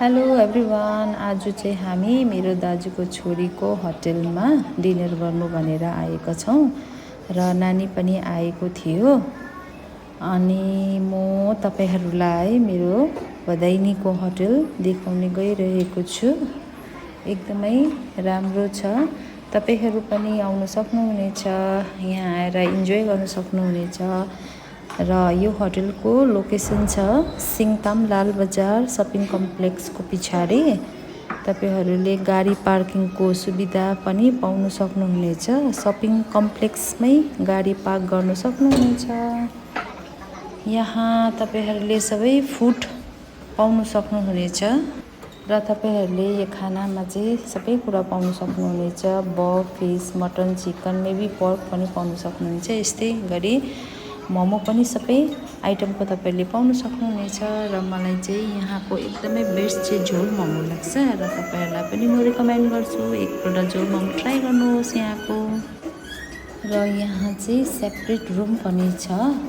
Hello everyone. आज चाहिँ हामी मेरो दाजुको छोरीको होटलमा डिनर गर्नु भनेर आएका छौँ र नानी पनि आएको थियो। अनि म तपाईहरुलाई मेरो बधाइनीको होटल देखाउने गइरहेको छु। एकदमै राम्रो छ। तपाईहरु पनि आउन सक्नुहुनेछ, यहाँ आएर इन्जोय गर्न सक्नुहुनेछ। र यो होटलको लोकेसन छ सिङताम लाल बजार शपिङ कम्प्लेक्सको पछाडि। तपाईहरुले गाडी पार्किङको सुविधा पनि पाउन सक्नुहुनेछ। शपिङ कम्प्लेक्समै गाडी पार्क गर्न सक्नुहुनेछ। यहाँ तपाईहरुले सबै फुड पाउन सक्नुहुनेछ र तपाईहरुले यो खानामा चाहिँ सबै कुरा पाउन सक्नुहुनेछ। Buff, fish, mutton, chicken, maybe pork पनि पाउन सक्नुहुनेछ। यस्तै गरी मोमो पनि सबै आइटमको तपाईले पाउन सक्नुहुनेछ। र मलाई चाहिँ यहाँको एकदमै बेस्ट चाहिँ झोल मोमो लाग्छ र तपाईहरुलाई पनि म रिकमेन्ड गर्छु एकपल्ट झोल मोमो ट्राई गर्नुहोस् यहाँको। र यहाँ चाहिँ सेपरेट रुम पनि छ।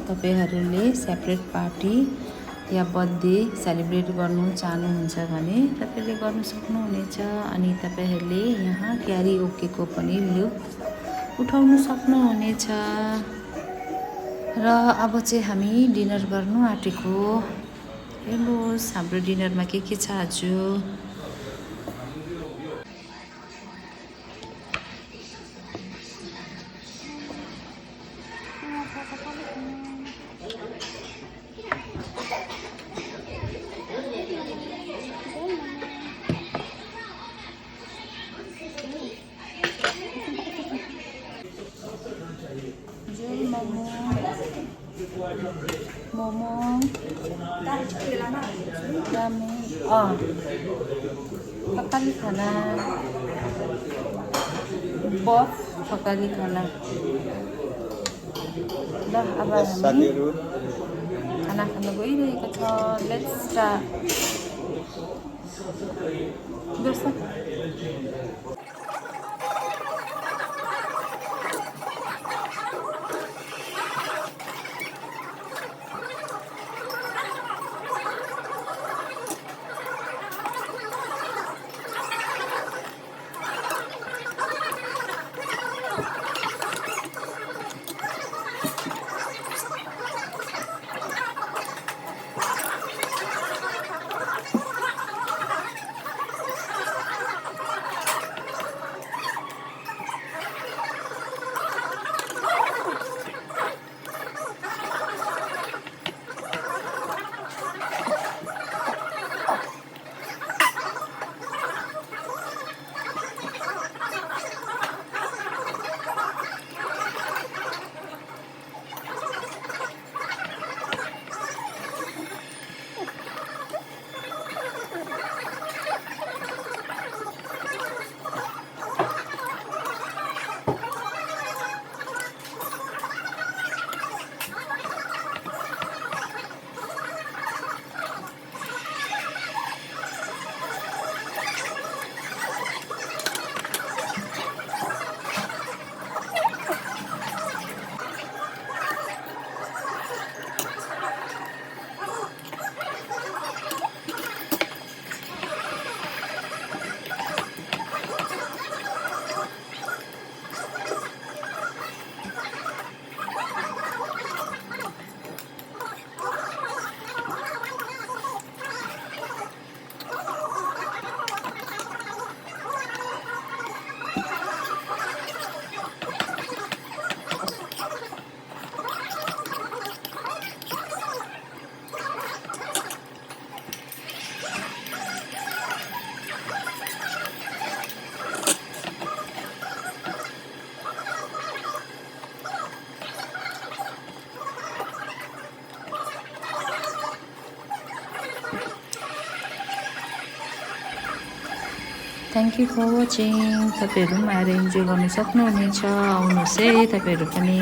तपाईहरुले सेपरेट पार्टी या बर्थडे सेलिब्रेट गर्नु चाहनुहुन्छ भने तपाईले गर्न सक्नुहुनेछ। अनि तपाईहरुले यहाँ क्यारीओकेको पनि लुफ्त उठाउन सक्नुहुनेछ। र अब चाहिँ हामी डिनर गर्नु आँटेको। हेर्नुहोस् हाम्रो डिनरमा के छ आज। मोमो रामेन थकाली खाना, बफ थकाली खाना। ल अब हामी खाना खान गइरहेको छ। Let's start. Thank you for watching. तपाईहरु पनि आएर इन्जोय गर्न सक्नुहुनेछ। आउनुहोस् है तपाईहरु पनि।